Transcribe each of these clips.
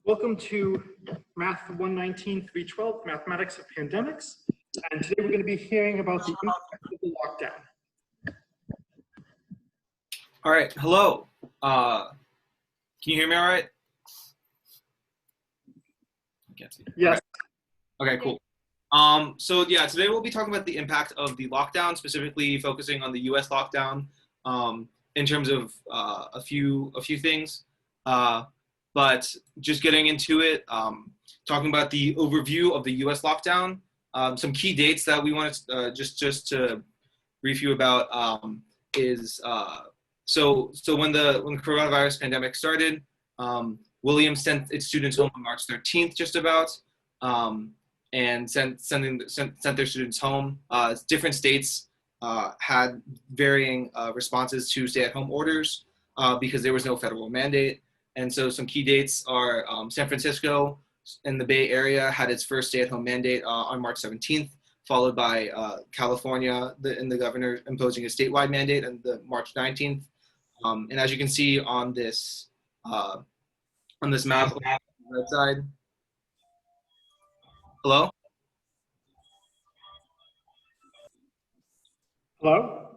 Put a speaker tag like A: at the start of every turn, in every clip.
A: Welcome to Math 119-312, Mathematics of Pandemics. And today we're going to be hearing about the impact of the lockdown.
B: All right, hello. Can you hear me all right? I can't see.
A: Yes.
B: Okay, cool. So yeah, today we'll be talking about the impact of the lockdown, specifically focusing on the US lockdown in terms of a few things. But just getting into it, talking about the overview of the US lockdown, some key dates that we want to just to brief you about is so when the coronavirus pandemic started, Williams sent its students home on March 13th, just about, and sent their students home. Different states had varying responses to stay-at-home orders because there was no federal mandate. And so some key dates are San Francisco in the Bay Area had its first stay-at-home mandate on March 17th, followed by California and the governor imposing a statewide mandate on the March 19th. And as you can see on this map on the right side. Hello?
A: Hello?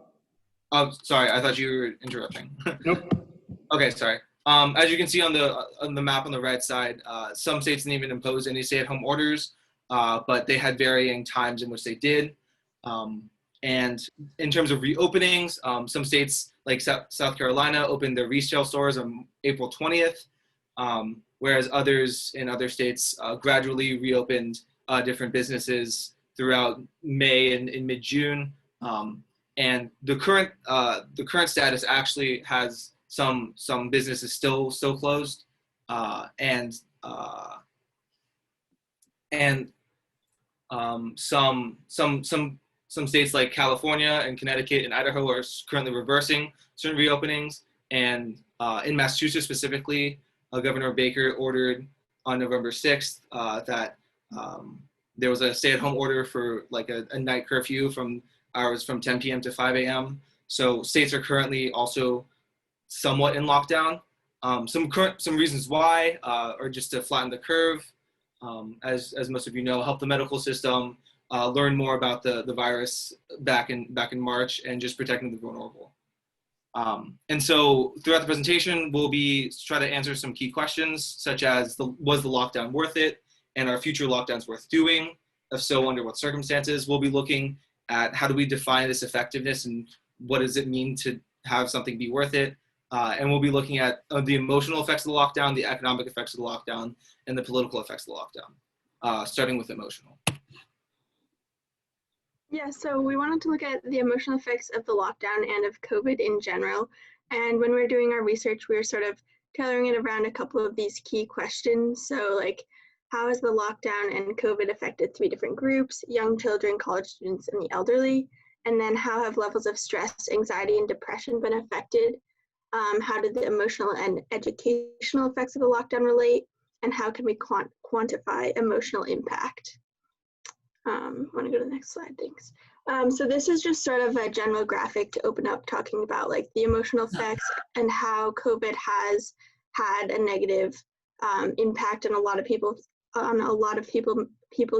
B: Oh, sorry, I thought you were interrupting.
A: Nope.
B: Okay, sorry. As you can see on the map on the right side, some states didn't even impose any stay-at-home orders, but they had varying times in which they did. And in terms of reopenings, some states like South Carolina opened their retail stores on April 20th, whereas others in other states gradually reopened different businesses throughout May and in mid-June. And the current status actually has some businesses still closed, and some states like California and Connecticut and Idaho are currently reversing certain reopenings. And in Massachusetts specifically, Governor Baker ordered on November 6th that there was a stay-at-home order for like a night curfew from hours from 10 p.m. to 5 a.m. So states are currently also somewhat in lockdown. Some reasons why are just to flatten the curve, as most of you know, help the medical system learn more about the virus back in March, and just protecting the vulnerable. And so throughout the presentation, we'll be try to answer some key questions, such as was the lockdown worth it, and are future lockdowns worth doing? If so, under what circumstances? We'll be looking at how do we define this effectiveness and what does it mean to have something be worth it? And we'll be looking at the emotional effects of the lockdown, the economic effects of the lockdown, and the political effects of the lockdown, starting with emotional.
C: Yeah, so we wanted to look at the emotional effects of the lockdown and of COVID in general. And when we were doing our research, we were sort of tailoring it around a couple of these key questions. So like, how has the lockdown and COVID affected three different groups: young children, college students, and the elderly? And then how have levels of stress, anxiety, and depression been affected? How did the emotional and educational effects of the lockdown relate? And how can we quantify emotional impact? I want to go to the next slide, thanks. So this is just sort of a general graphic to open up, talking about like the emotional effects and how COVID has had a negative impact on a lot of people's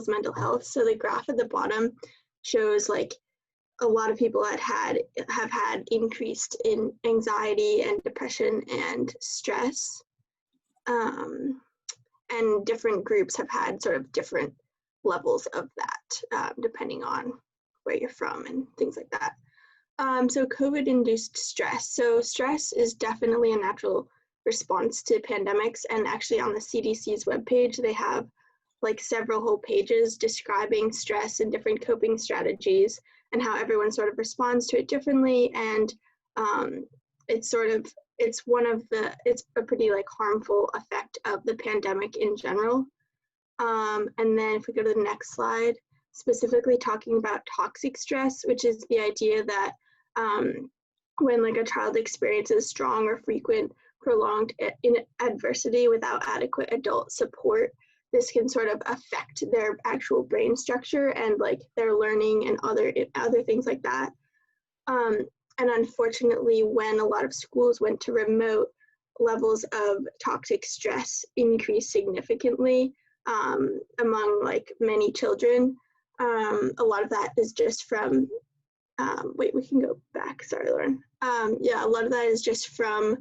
C: mental health. So the graph at the bottom shows like a lot of people have had increased in anxiety and depression and stress, and different groups have had sort of different levels of that, depending on where you're from and things like that. So COVID-induced stress. So stress is definitely a natural response to pandemics, and actually on the CDC's webpage, they have like several whole pages describing stress and different coping strategies and how everyone sort of responds to it differently. And it's a pretty like harmful effect of the pandemic in general. And then if we go to the next slide, specifically talking about toxic stress, which is the idea that when like a child experiences strong or frequent prolonged adversity without adequate adult support, this can sort of affect their actual brain structure and like their learning and other things like that. And unfortunately, when a lot of schools went to remote, levels of toxic stress increase significantly among like many children. A lot of that is just from, wait, we can go back, sorry, Lauren. Yeah, a lot of that is just from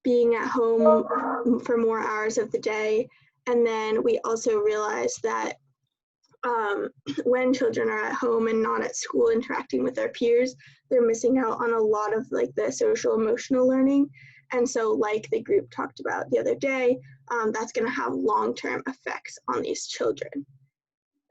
C: being at home for more hours of the day. And then we also realized that when children are at home and not at school interacting with their peers, they're missing out on a lot of like the social emotional learning. And so like the group talked about the other day, that's going to have long-term effects on these children.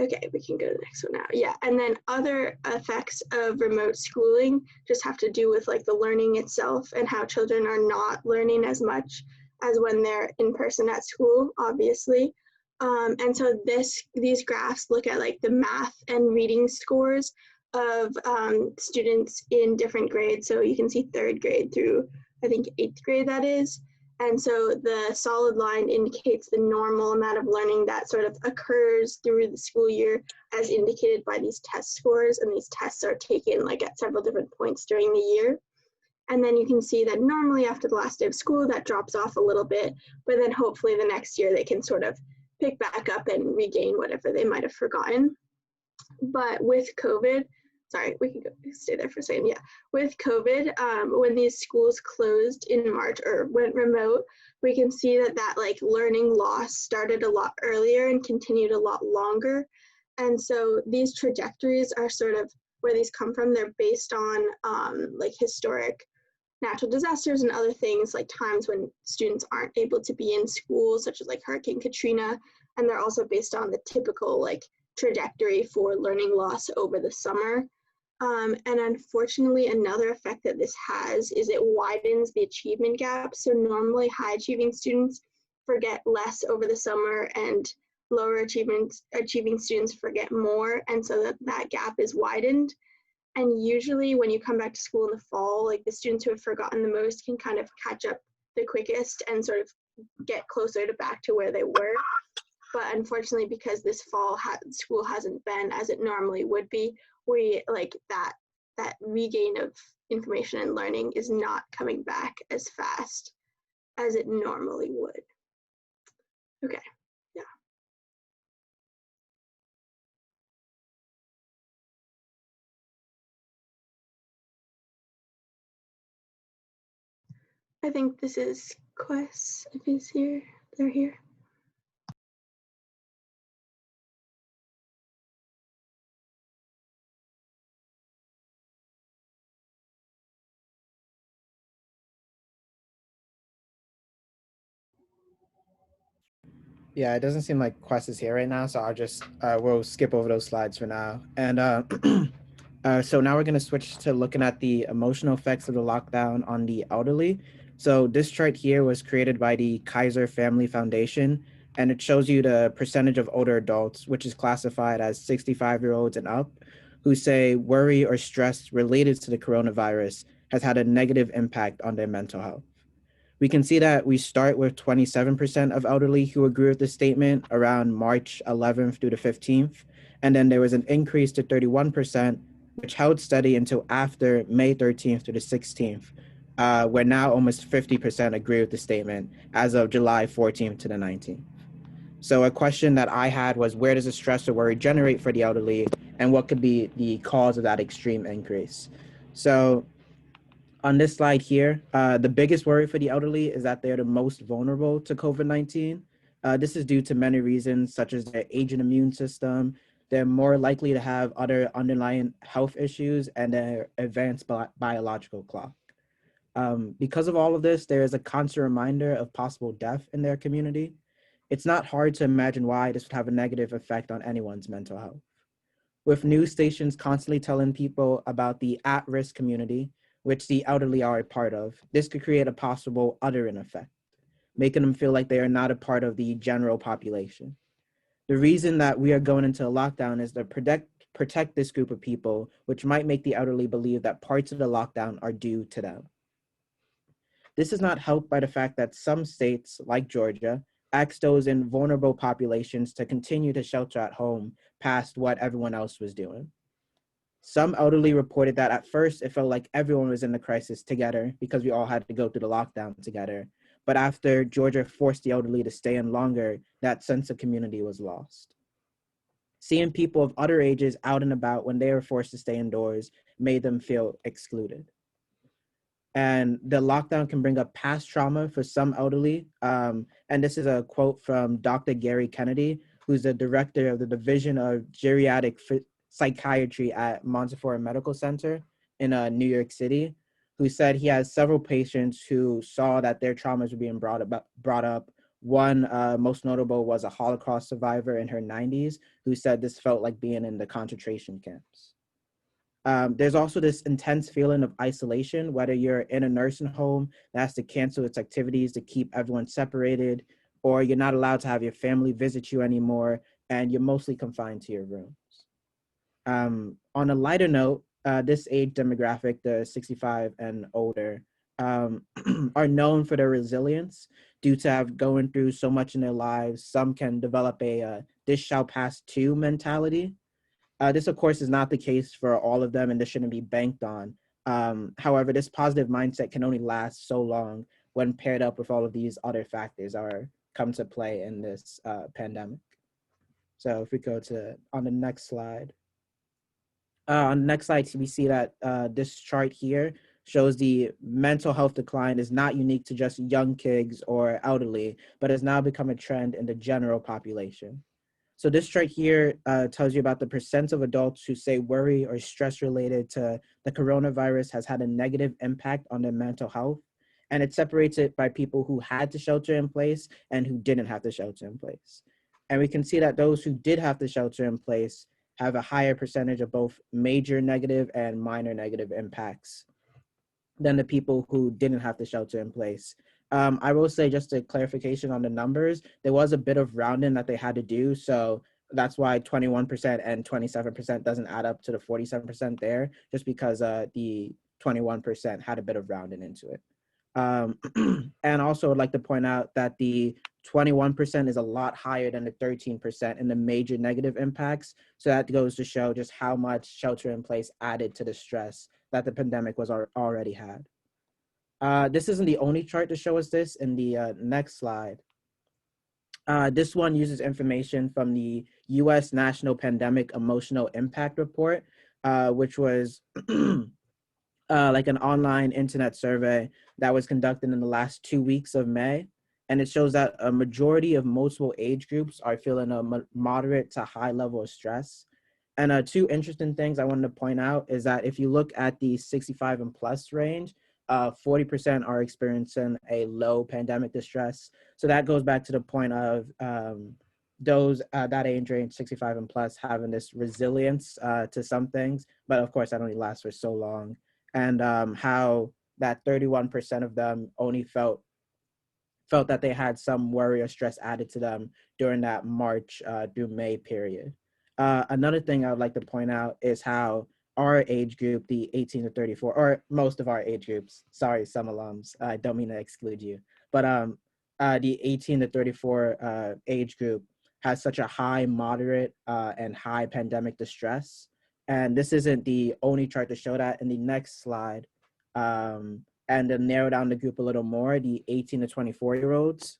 C: Okay, we can go to the next one now. Yeah, and then other effects of remote schooling just have to do with like the learning itself and how children are not learning as much as when they're in person at school, obviously. And so these graphs look at like the math and reading scores of students in different grades. So you can see 3rd grade through, I think 8th grade that is. And so the solid line indicates the normal amount of learning that sort of occurs through the school year as indicated by these test scores. And these tests are taken like at several different points during the year. And then you can see that normally after the last day of school, that drops off a little bit, but then hopefully the next year they can sort of pick back up and regain whatever they might have forgotten. But with COVID, sorry, we can go stay there for a second. Yeah, with COVID, when these schools closed in March or went remote, we can see that like learning loss started a lot earlier and continued a lot longer. And so these trajectories are sort of where these come from. They're based on like historic natural disasters and other things, like times when students aren't able to be in school, such as like Hurricane Katrina. And they're also based on the typical like trajectory for learning loss over the summer. And unfortunately, another effect that this has is it widens the achievement gap. So normally high achieving students forget less over the summer and lower achieving students forget more. And so that gap is widened. And usually when you come back to school in the fall, like the students who have forgotten the most can kind of catch up the quickest and sort of get closer to back to where they were. But unfortunately, because this fall school hasn't been as it normally would be, we like that regain of information and learning is not coming back as fast as it normally would. Okay, yeah. I think this is Quest, if he's here, they're here.
D: Yeah, it doesn't seem like Quest is here right now, so I'll just, we'll skip over those slides for now. And so now we're gonna switch to looking at the emotional effects of the lockdown on the elderly. So this chart here was created by the Kaiser Family Foundation, and it shows you the percentage of older adults, which is classified as 65-year-olds and up, who say worry or stress related to the coronavirus has had a negative impact on their mental health. We can see that we start with 27% of elderly who agree with the statement around March 11th through the 15th. And then there was an increase to 31%, which held steady until after May 13th to the 16th, where now almost 50% agree with the statement as of July 14th to the 19th. So a question that I had was, where does the stress or worry generate for the elderly, and what could be the cause of that extreme increase? So on this slide here, the biggest worry for the elderly is that they're the most vulnerable to COVID-19. This is due to many reasons, such as their aging immune system. They're more likely to have other underlying health issues and their advanced biological clock. Because of all of this, there is a constant reminder of possible death in their community. It's not hard to imagine why this would have a negative effect on anyone's mental health. With news stations constantly telling people about the at-risk community, which the elderly are a part of, this could create a possible othering effect, making them feel like they are not a part of the general population. The reason that we are going into a lockdown is to protect this group of people, which might make the elderly believe that parts of the lockdown are due to them. This is not helped by the fact that some states, like Georgia, asked those in vulnerable populations to continue to shelter at home past what everyone else was doing. Some elderly reported that at first it felt like everyone was in the crisis together because we all had to go through the lockdown together. But after Georgia forced the elderly to stay in longer, that sense of community was lost. Seeing people of other ages out and about when they were forced to stay indoors made them feel excluded. And the lockdown can bring up past trauma for some elderly. And this is a quote from Dr. Gary Kennedy, who's the director of the Division of Geriatric Psychiatry at Montefiore Medical Center in New York City, who said he has several patients who saw that their traumas were being brought up. One most notable was a Holocaust survivor in her 90s who said this felt like being in the concentration camps. There's also this intense feeling of isolation, whether you're in a nursing home that has to cancel its activities to keep everyone separated, or you're not allowed to have your family visit you anymore, and you're mostly confined to your rooms. On a lighter note, this age demographic, the 65 and older, are known for their resilience due to have going through so much in their lives. Some can develop a this shall pass too mentality. This, of course, is not the case for all of them, and this shouldn't be banked on. However, this positive mindset can only last so long when paired up with all of these other factors are come to play in this pandemic. So if we go to on the next slide. On the next slide, we see that this chart here shows the mental health decline is not unique to just young kids or elderly, but has now become a trend in the general population. So this chart here tells you about the percent of adults who say worry or stress related to the coronavirus has had a negative impact on their mental health. And it separates it by people who had to shelter in place and who didn't have to shelter in place. And we can see that those who did have to shelter in place have a higher percentage of both major negative and minor negative impacts than the people who didn't have to shelter in place. I will say, just a clarification on the numbers, there was a bit of rounding that they had to do. So that's why 21% and 27% doesn't add up to the 47% there, just because the 21% had a bit of rounding into it. And also I'd like to point out that the 21% is a lot higher than the 13% in the major negative impacts. So that goes to show just how much shelter in place added to the stress that the pandemic was already had. This isn't the only chart to show us this. In the next slide, this one uses information from the U.S. National Pandemic Emotional Impact Report, which was like an online internet survey that was conducted in the last 2 weeks of May. And it shows that a majority of multiple age groups are feeling a moderate to high level of stress. And two interesting things I wanted to point out is that if you look at the 65 and plus range, 40% are experiencing a low pandemic distress. So that goes back to the point of those that age range, 65 and plus, having this resilience to some things. But of course, that only lasts for so long. And how that 31% of them only felt that they had some worry or stress added to them during that March through May period. Another thing I would like to point out is how our age group, the 18 to 34, or most of our age groups, sorry, some alums, I don't mean to exclude you, but the 18 to 34 age group has such a high, moderate, and high pandemic distress. And this isn't the only chart to show that. In the next slide, and to narrow down the group a little more, the 18 to 24-year-olds.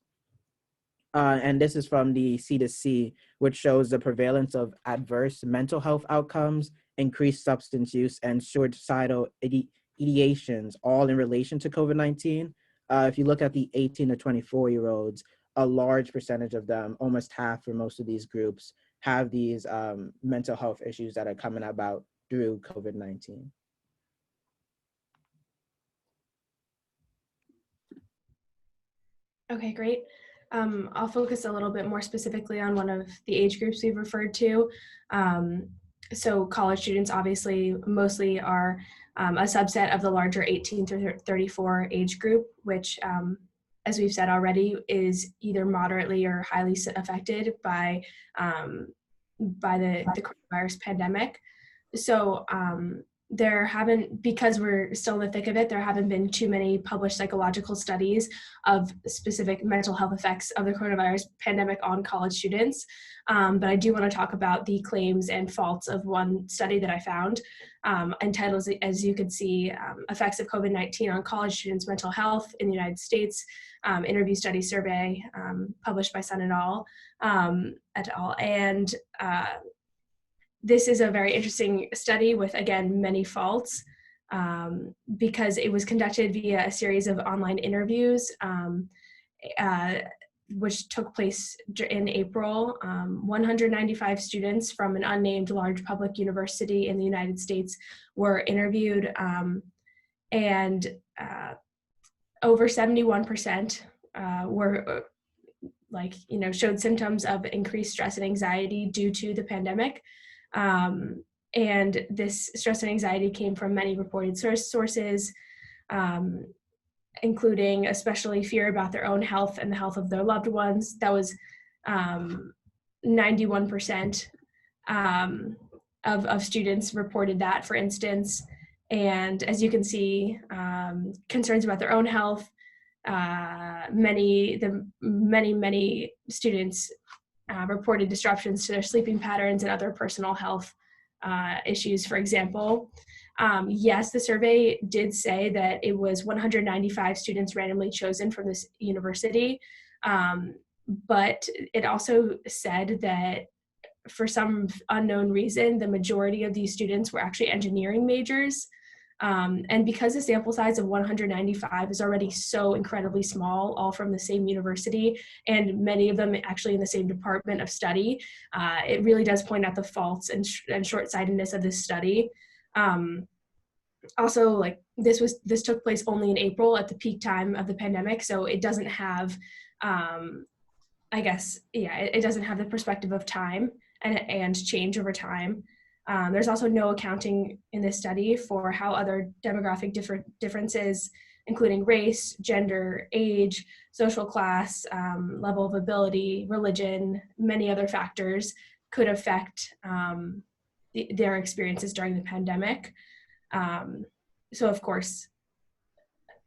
D: And this is from the C2C, which shows the prevalence of adverse mental health outcomes, increased substance use, and suicidal ideations, all in relation to COVID-19. If you look at the 18 to 24-year-olds, a large percentage of them, almost half for most of these groups, have these mental health issues that are coming about through COVID-19.
E: Okay, great. I'll focus a little bit more specifically on one of the age groups we've referred to. So college students obviously mostly are a subset of the larger 18 to 34 age group, which as we've said already is either moderately or highly affected by the coronavirus pandemic. So because we're still in the thick of it, there haven't been too many published psychological studies of specific mental health effects of the coronavirus pandemic on college students. But I do want to talk about the claims and faults of one study that I found, entitled, as you can see, Effects of COVID-19 on College Students' Mental Health in the United States, Interview Study Survey, published by Sun et al. And this is a very interesting study with, again, many faults, because it was conducted via a series of online interviews, which took place in April. 195 students from an unnamed large public university in the United States were interviewed, and over 71% were showed symptoms of increased stress and anxiety due to the pandemic. And this stress and anxiety came from many reported sources, including especially fear about their own health and the health of their loved ones. That was 91% of students reported that, for instance. And as you can see, concerns about their own health. Many students reported disruptions to their sleeping patterns and other personal health issues, for example. Yes, the survey did say that it was 195 students randomly chosen from this university, but it also said that for some unknown reason, the majority of these students were actually engineering majors. And because the sample size of 195 is already so incredibly small, all from the same university, and many of them actually in the same department of study, it really does point out the faults and short-sightedness of this study. Also, like this took place only in April at the peak time of the pandemic, so it doesn't have, it doesn't have the perspective of time and change over time. There's also no accounting in this study for how other demographic differences, including race, gender, age, social class, level of ability, religion, many other factors could affect their experiences during the pandemic. So of course,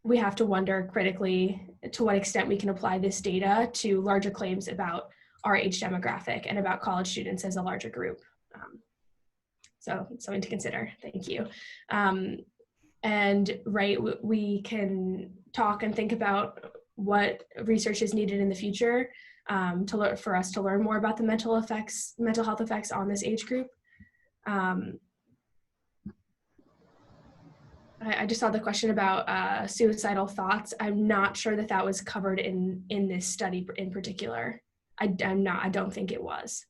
E: we have to wonder critically to what extent we can apply this data to larger claims about our age demographic and about college students as a larger group. So something to consider. Thank you. And we can talk and think about what research is needed in the future for us to learn more about the mental health effects on this age group. I just saw the question about suicidal thoughts. I'm not sure that was covered in this study in particular. I don't think it was.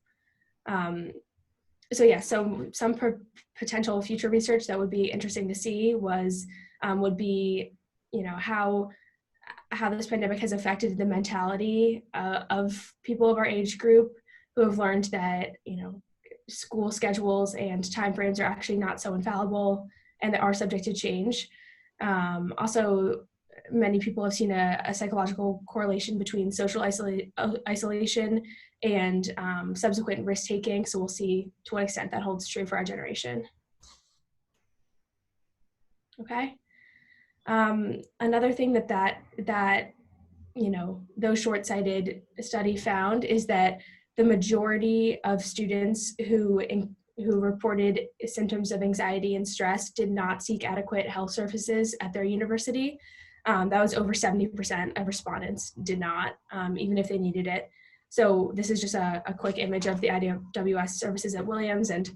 E: So yeah, so some potential future research that would be interesting to see would be, how this pandemic has affected the mentality of people of our age group who have learned that, school schedules and timeframes are actually not so infallible and that are subject to change. Also, many people have seen a psychological correlation between social isolation and subsequent risk-taking. So we'll see to what extent that holds true for our generation. Okay. Another thing that those short-sighted study found is that the majority of students who reported symptoms of anxiety and stress did not seek adequate health services at their university. That was over 70% of respondents did not, even if they needed it. So this is just a quick image of the IDWS services at Williams, and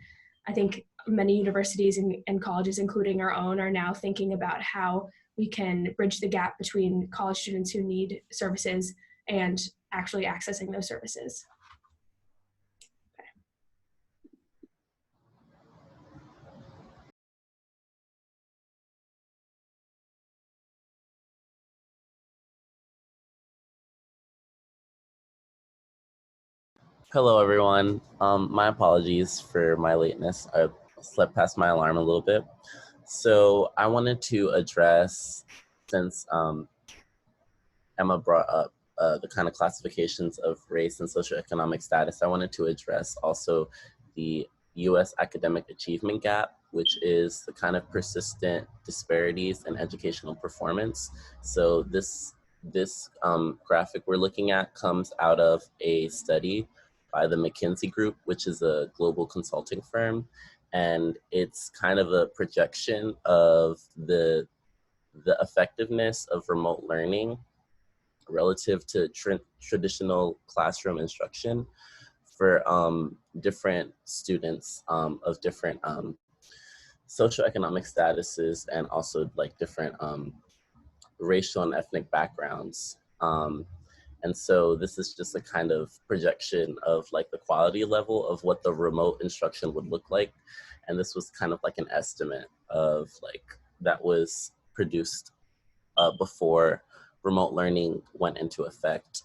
E: I think many universities and colleges, including our own, are now thinking about how we can bridge the gap between college students who need services and actually accessing those services.
F: Hello, everyone. My apologies for my lateness. I slept past my alarm a little bit. So I wanted to address, since Emma brought up the kind of classifications of race and socioeconomic status, I wanted to address also the U.S. academic achievement gap which is the kind of persistent disparities in educational performance. So this graphic we're looking at comes out of a study by the McKinsey Group, which is a global consulting firm. And it's kind of a projection of the effectiveness of remote learning relative to traditional classroom instruction for different students of different socioeconomic statuses and also like different racial and ethnic backgrounds. And so this is just a kind of projection of like the quality level of what the remote instruction would look like. And this was kind of like an estimate of like that was produced before remote learning went into effect,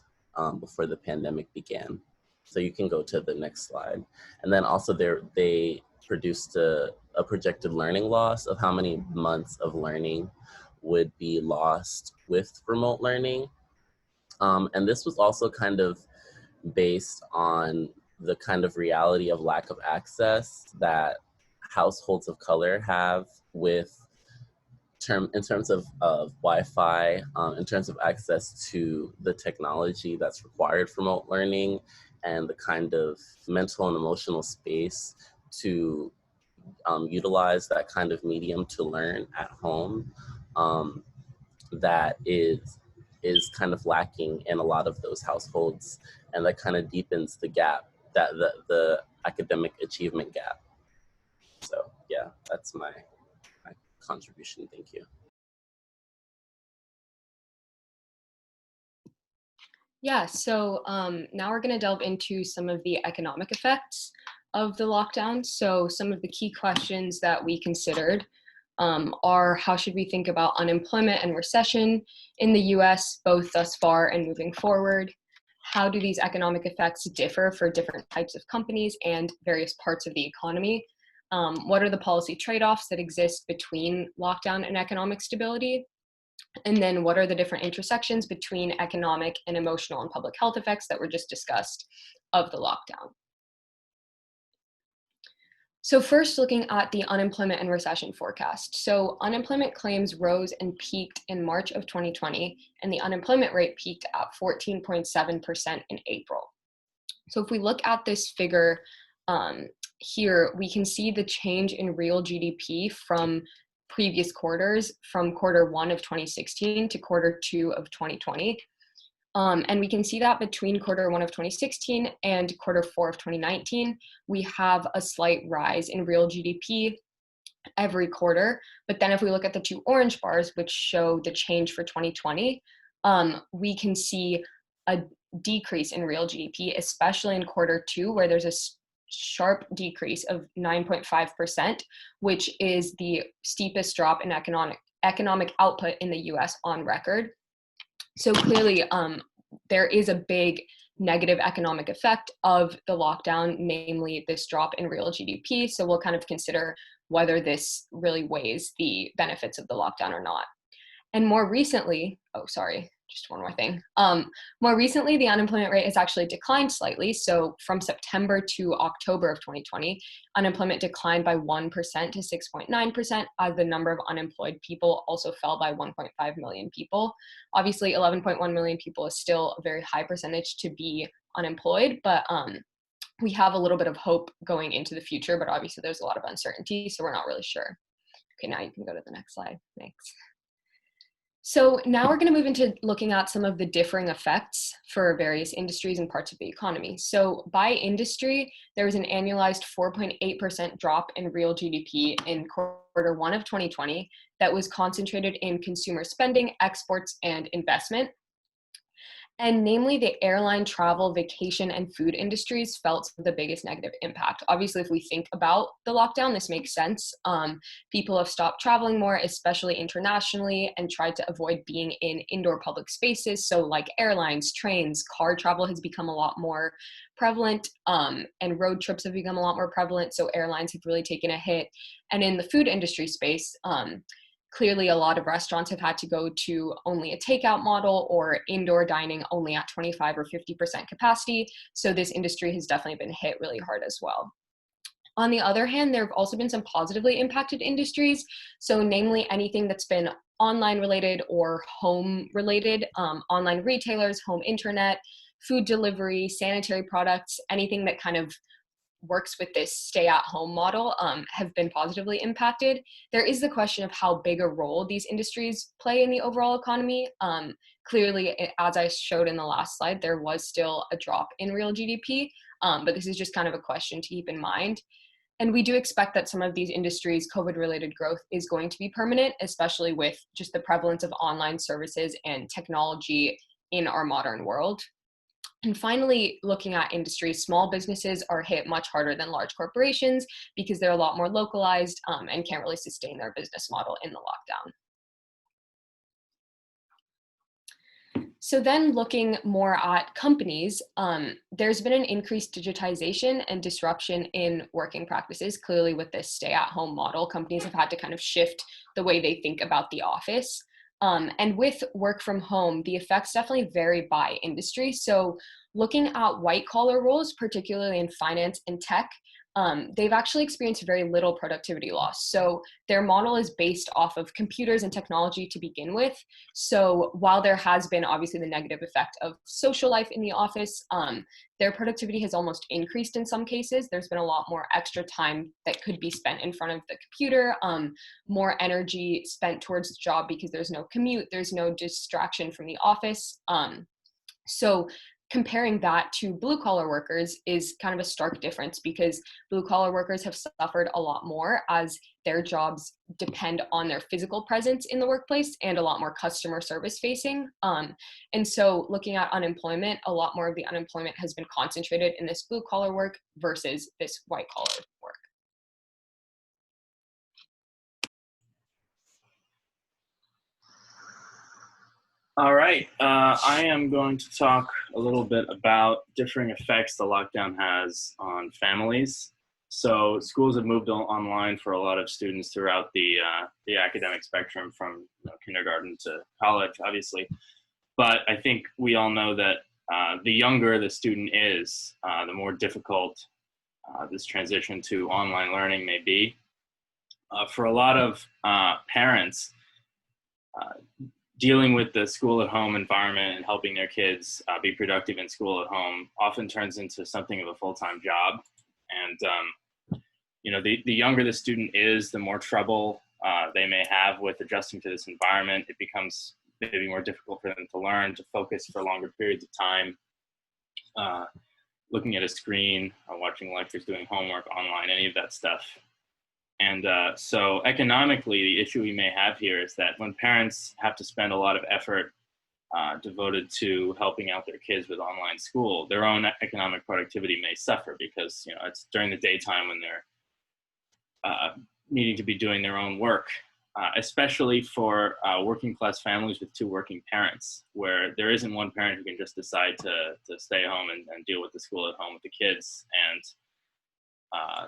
F: before the pandemic began. So you can go to the next slide. And then also they produced a projected learning loss of how many months of learning would be lost with remote learning. And this was also kind of based on the kind of reality of lack of access that households of color have with in terms of Wi-Fi, in terms of access to the technology that's required for remote learning and the kind of mental and emotional space to utilize that kind of medium to learn at home, that is kind of lacking in a lot of those households, and that kind of deepens the gap, that the academic achievement gap. So yeah, that's my contribution. Thank you.
G: Yeah, so now we're going to delve into some of the economic effects of the lockdown. So some of the key questions that we considered are how should we think about unemployment and recession in the US, both thus far and moving forward? How do these economic effects differ for different types of companies and various parts of the economy? What are the policy trade-offs that exist between lockdown and economic stability? And then what are the different intersections between economic and emotional and public health effects that were just discussed of the lockdown? So first, looking at the unemployment and recession forecast. So unemployment claims rose and peaked in March of 2020, and the unemployment rate peaked at 14.7% in April. So if we look at this figure here, we can see the change in real GDP from previous quarters, from quarter 1 of 2016 to quarter 2 of 2020. And we can see that between quarter 1 of 2016 and quarter 4 of 2019, we have a slight rise in real GDP every quarter. But then if we look at the two orange bars, which show the change for 2020, we can see a decrease in real GDP, especially in quarter 2, where there's a sharp decrease of 9.5%, which is the steepest drop in economic output in the US on record. So clearly, there is a big negative economic effect of the lockdown, namely this drop in real GDP. So we'll kind of consider whether this really weighs the benefits of the lockdown or not. And more recently, just one more thing. More recently, the unemployment rate has actually declined slightly. So from September to October of 2020, unemployment declined by 1% to 6.9%, as the number of unemployed people also fell by 1.5 million people. Obviously, 11.1 million people is still a very high percentage to be unemployed, but we have a little bit of hope going into the future, but obviously there's a lot of uncertainty, so we're not really sure. Okay, now you can go to the next slide. Thanks. So now we're going to move into looking at some of the differing effects for various industries and parts of the economy. So by industry, there was an annualized 4.8% drop in real GDP in quarter 1 of 2020 that was concentrated in consumer spending, exports, and investment. And namely, the airline, travel, vacation, and food industries felt the biggest negative impact. Obviously, if we think about the lockdown, this makes sense. People have stopped traveling more, especially internationally, and tried to avoid being in indoor public spaces. So like airlines, trains, car travel has become a lot more prevalent, and road trips have become a lot more prevalent. So airlines have really taken a hit. And in the food industry space, clearly, a lot of restaurants have had to go to only a takeout model or indoor dining only at 25 or 50% capacity. So this industry has definitely been hit really hard as well. On the other hand, there have also been some positively impacted industries. So namely anything that's been online related or home related, online retailers, home internet, food delivery, sanitary products, anything that kind of works with this stay at home model have been positively impacted. There is the question of how big a role these industries play in the overall economy. Clearly, as I showed in the last slide, there was still a drop in real GDP, but this is just kind of a question to keep in mind. And we do expect that some of these industries' COVID-related growth is going to be permanent, especially with just the prevalence of online services and technology in our modern world. And finally, looking at industry, small businesses are hit much harder than large corporations because they're a lot more localized and can't really sustain their business model in the lockdown. So then looking more at companies, there's been an increased digitization and disruption in working practices. Clearly with this stay-at-home model, companies have had to kind of shift the way they think about the office. And with work from home, the effects definitely vary by industry. So looking at white-collar roles, particularly in finance and tech, they've actually experienced very little productivity loss. So their model is based off of computers and technology to begin with. So while there has been obviously the negative effect of social life in the office, their productivity has almost increased in some cases. There's been a lot more extra time that could be spent in front of the computer, more energy spent towards the job because there's no commute, there's no distraction from the office. So comparing that to blue collar workers is kind of a stark difference because blue collar workers have suffered a lot more as their jobs depend on their physical presence in the workplace and a lot more customer service facing. And so looking at unemployment, a lot more of the unemployment has been concentrated in this blue collar work versus this white collar work.
H: All right, I am going to talk a little bit about differing effects the lockdown has on families. So schools have moved online for a lot of students throughout the academic spectrum from kindergarten to college, obviously. But I think we all know that the younger the student is, the more difficult this transition to online learning may be. For a lot of parents, dealing with the school at home environment and helping their kids be productive in school at home often turns into something of a full-time job. And, the younger the student is, the more trouble they may have with adjusting to this environment. It becomes maybe more difficult for them to learn, to focus for longer periods of time, looking at a screen, watching lectures, doing homework online, any of that stuff. And so economically, the issue we may have here is that when parents have to spend a lot of effort devoted to helping out their kids with online school, their own economic productivity may suffer because it's during the daytime when they're needing to be doing their own work, especially for working class families with two working parents, where there isn't one parent who can just decide to stay home and deal with the school at home with the kids. And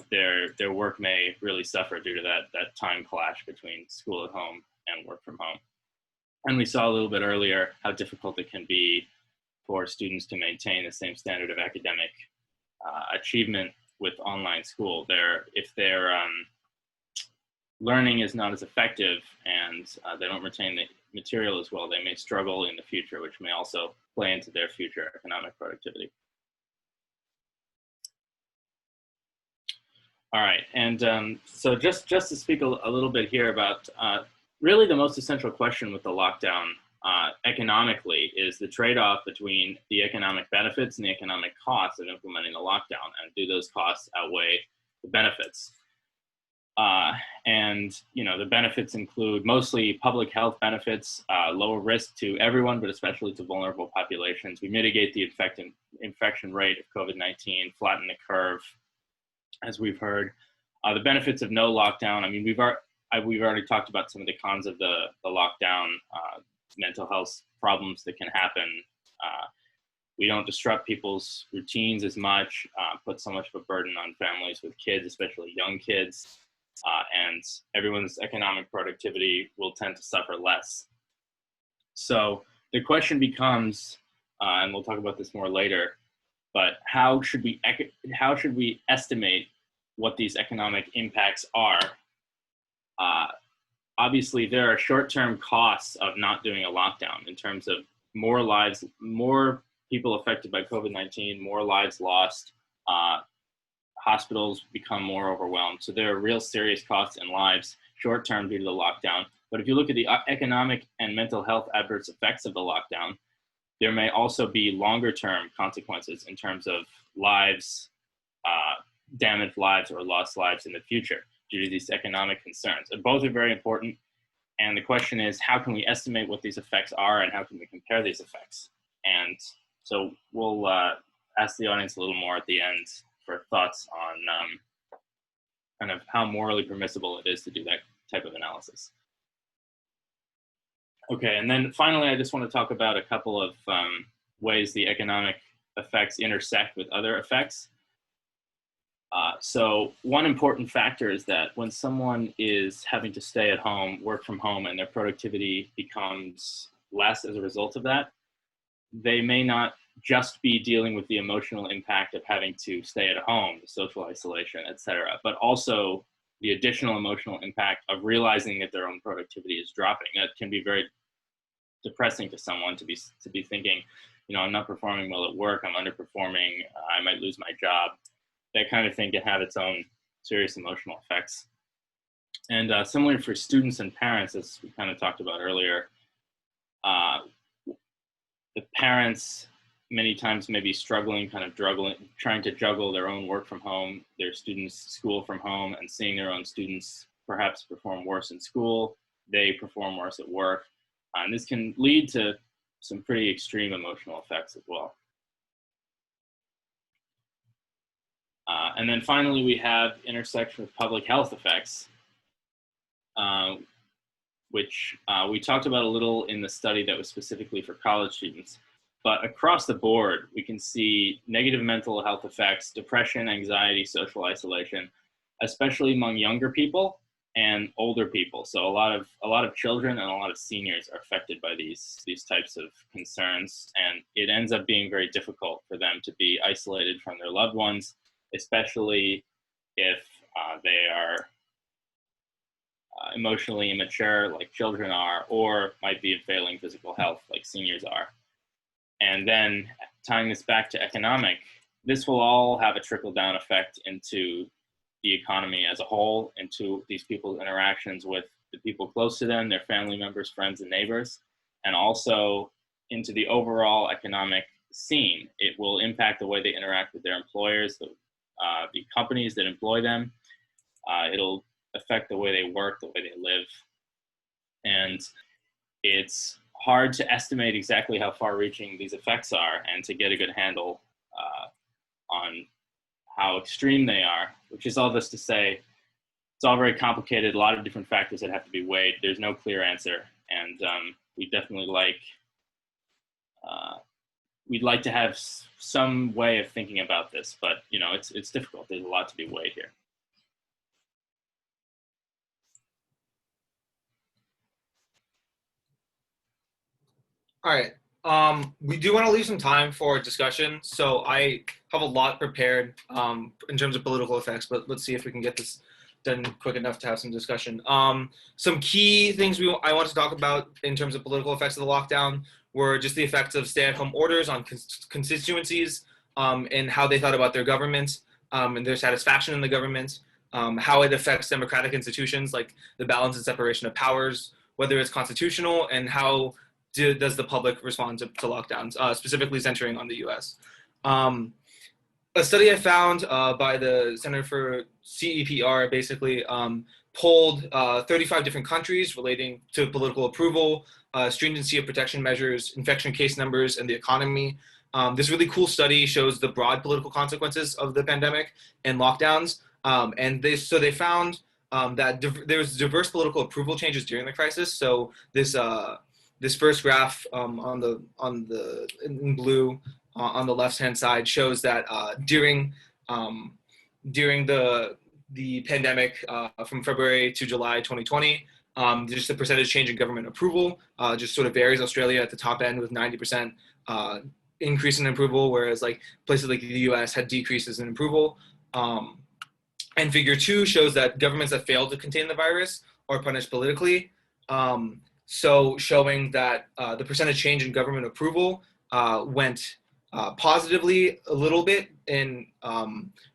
H: their work may really suffer due to that time clash between school at home and work from home. And we saw a little bit earlier how difficult it can be for students to maintain the same standard of academic achievement with online school. If their learning is not as effective and they don't retain the material as well, they may struggle in the future, which may also play into their future economic productivity. All right, and so just to speak a little bit here about really the most essential question with the lockdown economically is the trade-off between the economic benefits and the economic costs of implementing the lockdown, and do those costs outweigh the benefits? And the benefits include mostly public health benefits, lower risk to everyone, but especially to vulnerable populations. We mitigate the infection rate of COVID-19, flatten the curve, as we've heard. The benefits of no lockdown, I mean, we've already talked about some of the cons of the lockdown, mental health problems that can happen. We don't disrupt people's routines as much, put so much of a burden on families with kids, especially young kids, and everyone's economic productivity will tend to suffer less. So the question becomes, and we'll talk about this more later, but how should we estimate what these economic impacts are, obviously there are short-term costs of not doing a lockdown in terms of more lives, more people affected by COVID-19, more lives lost, hospitals become more overwhelmed. So there are real serious costs in lives short-term due to the lockdown. But if you look at the economic and mental health adverse effects of the lockdown, there may also be longer-term consequences in terms of lives, damaged lives or lost lives in the future due to these economic concerns. And both are very important. And the question is, how can we estimate what these effects are and how can we compare these effects? And so we'll ask the audience a little more at the end for thoughts on kind of how morally permissible it is to do that type of analysis. Okay, and then finally, I just want to talk about a couple of ways the economic effects intersect with other effects. So one important factor is that when someone is having to stay at home, work from home, and their productivity becomes less as a result of that, they may not just be dealing with the emotional impact of having to stay at home, social isolation, etc., but also the additional emotional impact of realizing that their own productivity is dropping. That can be very depressing to someone to be thinking, you know, I'm not performing well at work, I'm underperforming, I might lose my job. That kind of thing can have its own serious emotional effects. And similarly for students and parents, as we kind of talked about earlier, the parents many times may be struggling, trying to juggle their own work from home, their students' school from home, and seeing their own students perhaps perform worse in school, they perform worse at work. And this can lead to some pretty extreme emotional effects as well. And then finally, we have intersection with public health effects, which we talked about a little in the study that was specifically for college students. But across the board, we can see negative mental health effects, depression, anxiety, social isolation, especially among younger people and older people. So a lot of children and a lot of seniors are affected by these types of concerns, and it ends up being very difficult for them to be isolated from their loved ones, especially if they are emotionally immature like children are, or might be in failing physical health like seniors are. And then tying this back to economic, this will all have a trickle-down effect into the economy as a whole, into these people's interactions with the people close to them, their family members, friends, and neighbors, and also into the overall economic scene. It will impact the way they interact with their employers, the companies that employ them. It'll affect the way they work, the way they live. And it's hard to estimate exactly how far-reaching these effects are and to get a good handle on how extreme they are, which is all this to say, it's all very complicated, a lot of different factors that have to be weighed. There's no clear answer, and we definitely we'd like to have some way of thinking about this, but you know, it's difficult. There's a lot to be weighed here.
B: All right. We do want to leave some time for discussion, so I have a lot prepared in terms of political effects, but let's see if we can get this done quick enough to have some discussion. Some key things I want to talk about in terms of political effects of the lockdown were just the effects of stay-at-home orders on constituencies and how they thought about their government and their satisfaction in the government, how it affects democratic institutions like the balance and separation of powers, whether it's constitutional, and how does the public respond to lockdowns, specifically centering on the US. A study I found by the Center for CEPR basically polled 35 different countries relating to political approval, stringency of protection measures, infection case numbers, and the economy. This really cool study shows the broad political consequences of the pandemic and lockdowns. And they found that there was diverse political approval changes during the crisis. So this first graph in blue on the left-hand side shows that during the pandemic from February to July 2020, just the percentage change in government approval just sort of varies. Australia at the top end with 90% increase in approval, whereas like places like the US had decreases in approval. And figure 2 shows that governments that failed to contain the virus are punished politically. So showing that the percentage change in government approval went positively a little bit in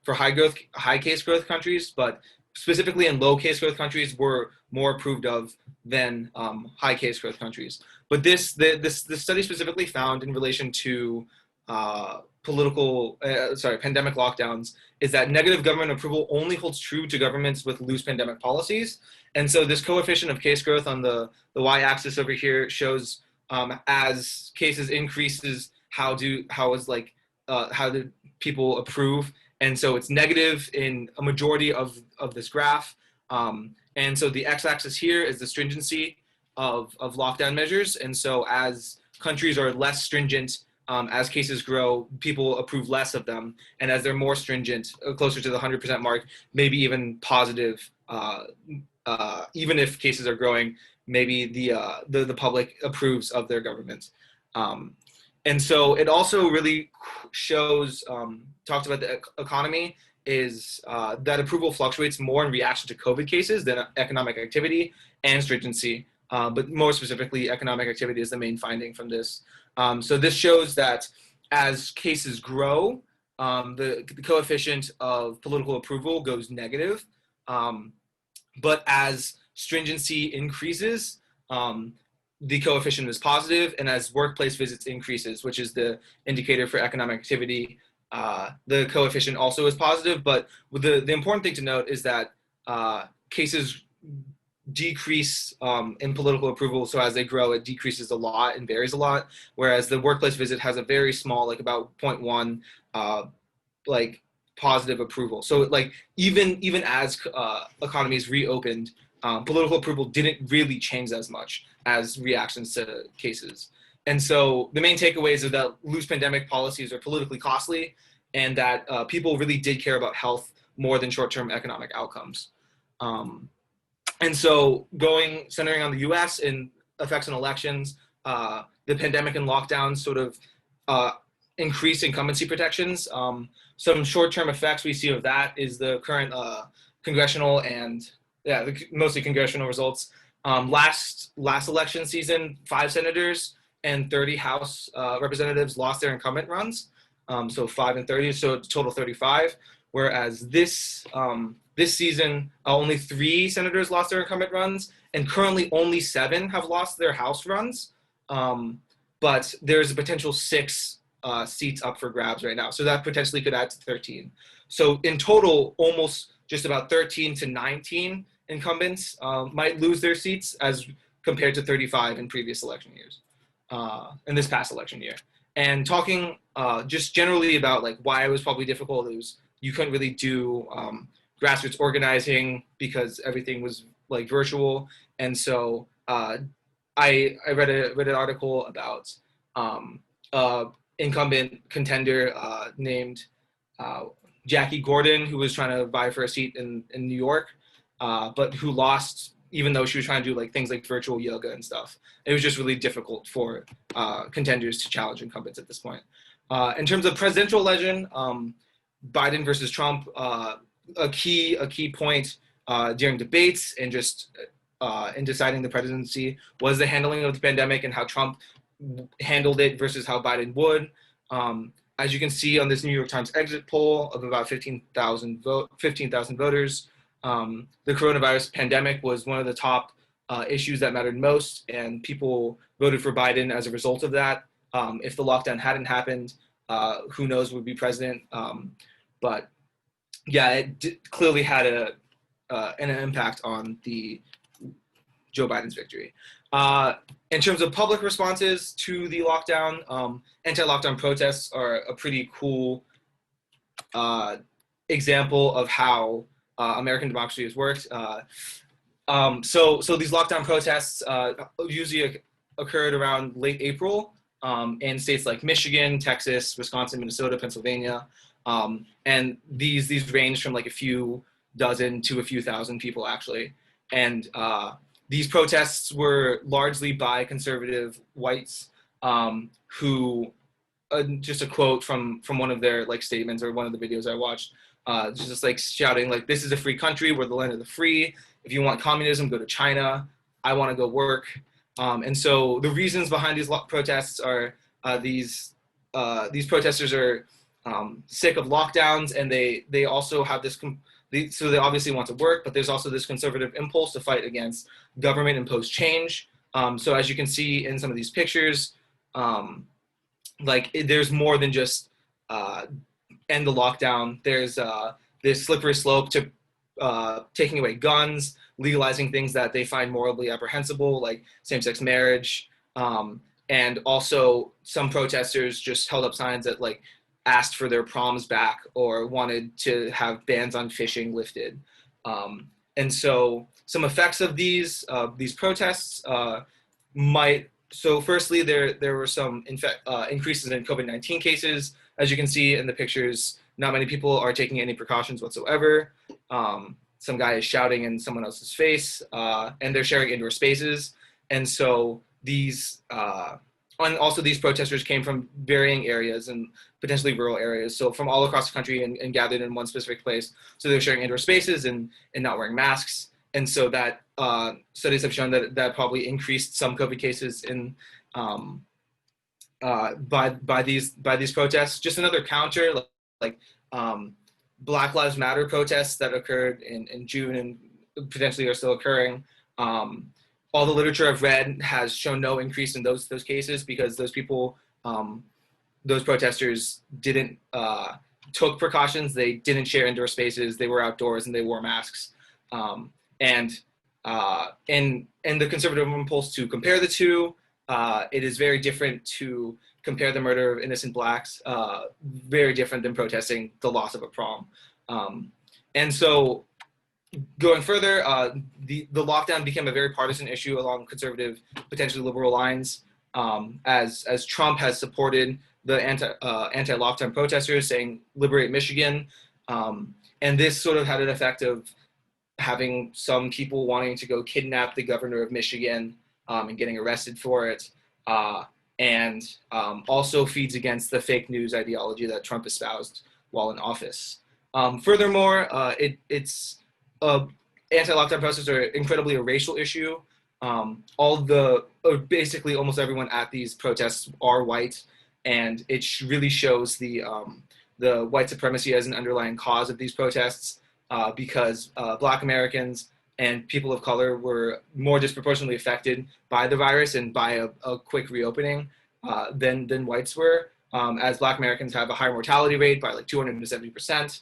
B: for high case growth countries, but specifically in low case growth countries were more approved of than high case growth countries. But this study specifically found in relation to pandemic lockdowns is that negative government approval only holds true to governments with loose pandemic policies. And so this coefficient of case growth on the y-axis over here shows as cases increases, how did people approve? And so it's negative in a majority of this graph. And so the x-axis here is the stringency of lockdown measures. And so as countries are less stringent, as cases grow, people approve less of them. And as they're more stringent, closer to the 100% mark, maybe even positive, even if cases are growing, maybe the public approves of their government. And so it also really shows, talks about the economy, is that approval fluctuates more in reaction to COVID cases than economic activity and stringency. But more specifically, economic activity is the main finding from this. So this shows that as cases grow, the coefficient of political approval goes negative. But as stringency increases, the coefficient is positive, and as workplace visits increases, which is the indicator for economic activity, the coefficient also is positive. But the important thing to note is that cases decrease in political approval, so as they grow, it decreases a lot and varies a lot, whereas the workplace visit has a very small, like about 0.1, like positive approval. So like even as economies reopened, political approval didn't really change as much as reactions to cases. And so the main takeaways are that loose pandemic policies are politically costly, and that people really did care about health more than short-term economic outcomes. And so centering on the US and effects on elections, the pandemic and lockdowns sort of increase incumbency protections. Some short-term effects we see of that is the current congressional and mostly congressional results. Last election season, 5 senators and 30 House representatives lost their incumbent runs. So 5 and 30, so total 35. Whereas this season, only 3 senators lost their incumbent runs, and currently only 7 have lost their House runs. But there's a potential 6 seats up for grabs right now. So that potentially could add to 13. So in total, almost just about 13 to 19 incumbents might lose their seats as compared to 35 in previous election years, in this past election year. And talking just generally about like why it was probably difficult, it was you couldn't really do grassroots organizing because everything was like virtual. And so I read an article about incumbent contender named Jackie Gordon, who was trying to vie for a seat in New York, but who lost even though she was trying to do like things like virtual yoga and stuff. It was just really difficult for contenders to challenge incumbents at this point. In terms of presidential election, Biden versus Trump, a key point during debates and just in deciding the presidency was the handling of the pandemic and how Trump handled it versus how Biden would. As you can see on this New York Times exit poll of about 15,000 voters, the coronavirus pandemic was one of the top issues that mattered most, and people voted for Biden as a result of that. If the lockdown hadn't happened, who knows would be president. But yeah, it clearly had an impact on the Joe Biden's victory. In terms of public responses to the lockdown, anti-lockdown protests are a pretty cool example of how American democracy has worked. So these lockdown protests usually occurred around late April in states like Michigan, Texas, Wisconsin, Minnesota, Pennsylvania. And these range from like a few dozen to a few thousand people actually. And these protests were largely by conservative whites who just a quote from one of their like statements or one of the videos I watched, just like shouting like, "This is a free country. We're the land of the free. If you want communism, go to China. I want to go work." And so the reasons behind these protests are these protesters are sick of lockdowns, and they also have this. So they obviously want to work, but there's also this conservative impulse to fight against government-imposed change. So as you can see in some of these pictures, there's more than just end the lockdown. There's this slippery slope to taking away guns, legalizing things that they find morally reprehensible, like same-sex marriage. And also some protesters just held up signs that like asked for their proms back or wanted to have bans on fishing lifted. And so some effects of these protests so firstly, there were some increases in COVID-19 cases. As you can see in the pictures, not many people are taking any precautions whatsoever. Some guy is shouting in someone else's face, and they're sharing indoor spaces. And so and also these protesters came from varying areas and potentially rural areas. So from all across the country and gathered in one specific place. So they're sharing indoor spaces and not wearing masks. And so that studies have shown that probably increased some COVID cases in by these protests. Just another counter, like Black Lives Matter protests that occurred in June and potentially are still occurring. All the literature I've read has shown no increase in those cases because those people, those protesters didn't took precautions. They didn't share indoor spaces. They were outdoors and they wore masks. And the conservative impulse to compare the two, it is very different to compare the murder of innocent Blacks, very different than protesting the loss of a prom. And so going further, the lockdown became a very partisan issue along conservative, potentially liberal lines, as Trump has supported the anti-lockdown protesters saying, "Liberate Michigan." And this sort of had an effect of having some people wanting to go kidnap the governor of Michigan and getting arrested for it, and also feeds against the fake news ideology that Trump espoused while in office. Furthermore, anti-lockdown protests are incredibly a racial issue. Basically almost everyone at these protests are white, and it really shows the white supremacy as an underlying cause of these protests. Because Black Americans and people of color were more disproportionately affected by the virus and by a quick reopening than whites were, as Black Americans have a higher mortality rate by like 200 to 70%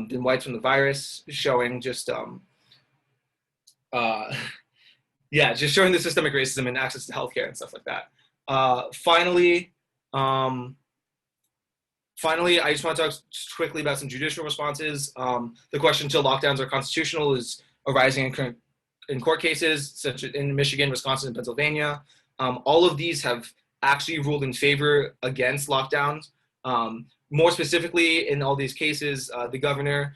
B: than whites from the virus, showing just just showing the systemic racism and access to healthcare and stuff like that. Finally, I just want to talk quickly about some judicial responses. The question to lockdowns are constitutional is arising in court cases, such as in Michigan, Wisconsin, and Pennsylvania. All of these have actually ruled in favor against lockdowns. More specifically, in all these cases, the governor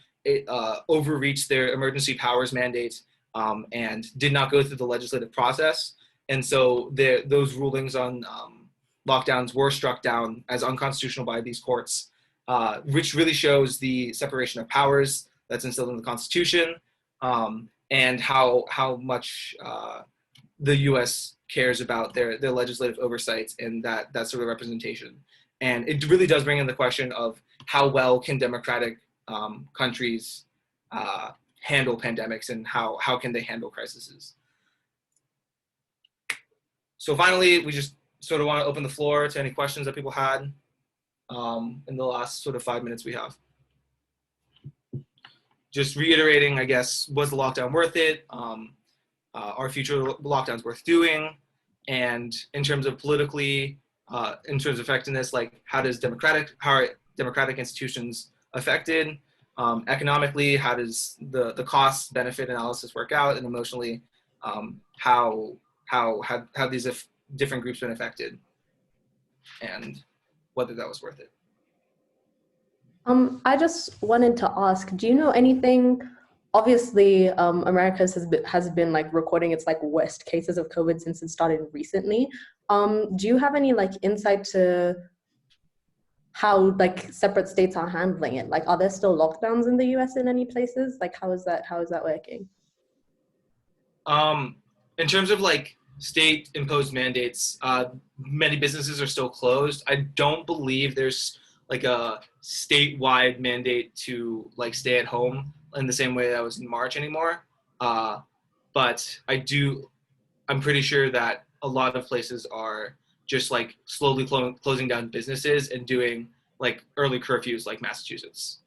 B: overreached their emergency powers mandate and did not go through the legislative process. And so those rulings on lockdowns were struck down as unconstitutional by these courts, which really shows the separation of powers that's instilled in the Constitution, and how much the U.S. cares about their legislative oversight and that sort of representation. And it really does bring in the question of how well can democratic countries handle pandemics, and how can they handle crises. So finally, we just sort of want to open the floor to any questions that people had in the last sort of 5 minutes we have. Just reiterating, I guess, was the lockdown worth it? Are future lockdowns worth doing? And in terms of politically, in terms of effectiveness, like how are democratic institutions affected? Economically, how does the cost benefit analysis work out? And emotionally, how have these different groups been affected, and whether that was worth it?
I: I just wanted to ask, do you know anything? Obviously, America has been like recording its like worst cases of COVID since it started recently. Do you have any like insight to how like separate states are handling it. Like, are there still lockdowns in the US in any places? Like, how is that working?
B: In terms of like state imposed mandates, many businesses are still closed. I don't believe there's like a statewide mandate to like stay at home in the same way that was in March anymore. But I'm pretty sure that a lot of places are just like slowly closing down businesses and doing like early curfews like Massachusetts.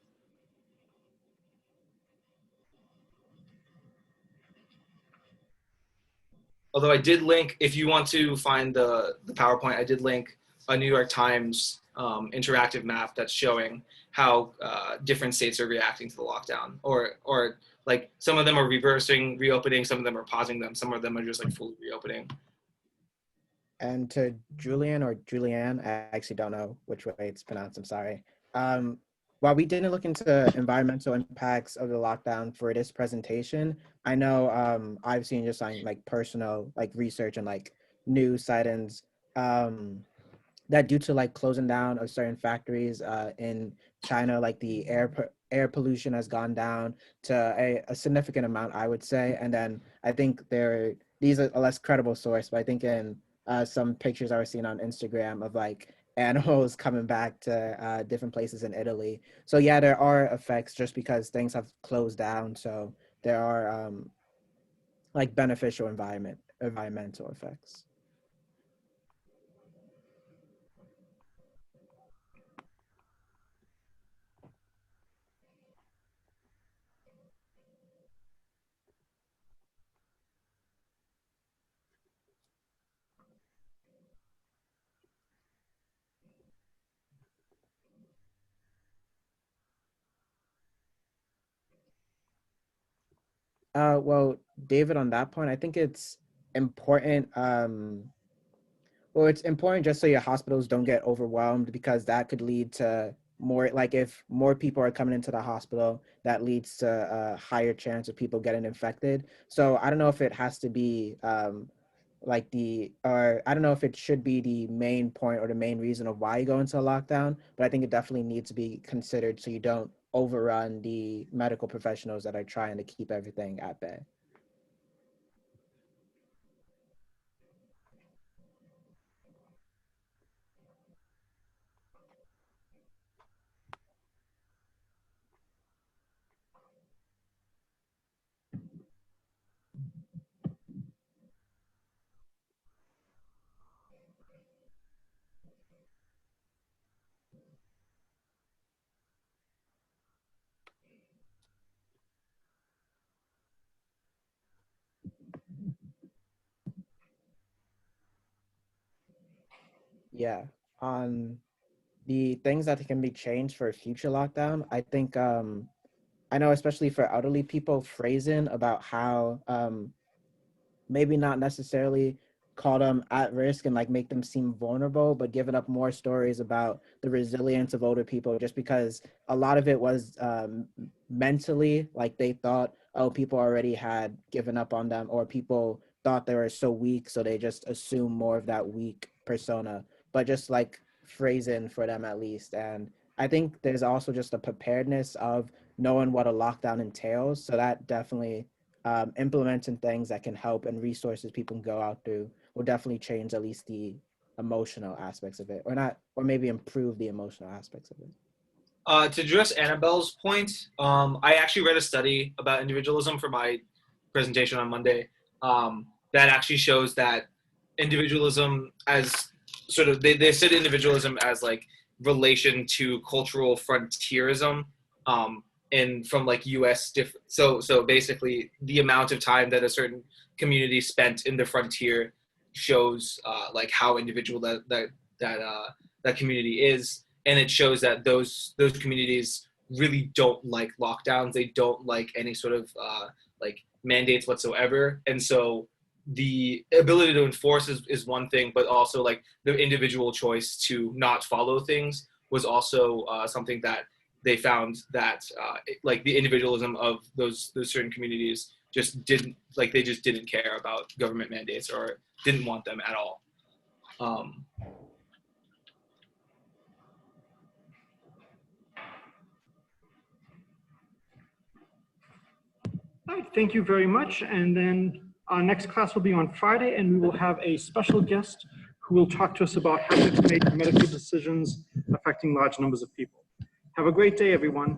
B: Although I did link, if you want to find the PowerPoint, I did link a New York Times interactive map that's showing how different states are reacting to the lockdown, or like some of them are reversing reopening, some of them are pausing them, some of them are just like fully reopening.
D: And to Julian or Julianne, I actually don't know which way it's pronounced, I'm sorry. While we didn't look into environmental impacts of the lockdown for this presentation, I know I've seen just on like personal like research and like news sightings that due to like closing down of certain factories in China, like the air pollution has gone down to a significant amount, I would say. And then I think these are a less credible source, but I think in some pictures I was seeing on Instagram of like animals coming back to different places in Italy. So yeah, there are effects just because things have closed down. So there are like beneficial environmental effects. Well, David, on that point, I think it's important. Well, it's important just so your hospitals don't get overwhelmed because that could lead to more, like if more people are coming into the hospital, that leads to a higher chance of people getting infected. So I don't know if it has to be or I don't know if it should be the main point or the main reason of why you go into a lockdown, but I think it definitely needs to be considered so you don't overrun the medical professionals that are trying to keep everything at bay. Yeah. On the things that can be changed for a future lockdown, I think I know especially for elderly people, phrasing about how maybe not necessarily call them at risk and like make them seem vulnerable, but giving up more stories about the resilience of older people, just because a lot of it was mentally like they thought, oh, people already had given up on them, or people thought they were so weak, so they just assume more of that weak persona, but just like phrasing for them at least. And I think there's also just a preparedness of knowing what a lockdown entails. So that definitely implementing things that can help and resources people can go out through will definitely change at least the emotional aspects of it, or not, or maybe improve the emotional aspects of it.
B: To address Annabelle's point, I actually read a study about individualism for my presentation on Monday that actually shows that individualism as sort of, they said individualism as like relation to cultural frontierism and from like US so basically the amount of time that a certain community spent in the frontier shows like how individual that community is, and it shows that those communities really don't like lockdowns. They don't like any sort of like mandates whatsoever, and so the ability to enforce is one thing, but also like the individual choice to not follow things was also something that they found that like the individualism of those certain communities just didn't like, they just didn't care about government mandates or didn't want them at all.
A: All right, thank you very much. And then our next class will be on Friday, and we will have a special guest who will talk to us about how to make medical decisions affecting large numbers of people. Have a great day, everyone.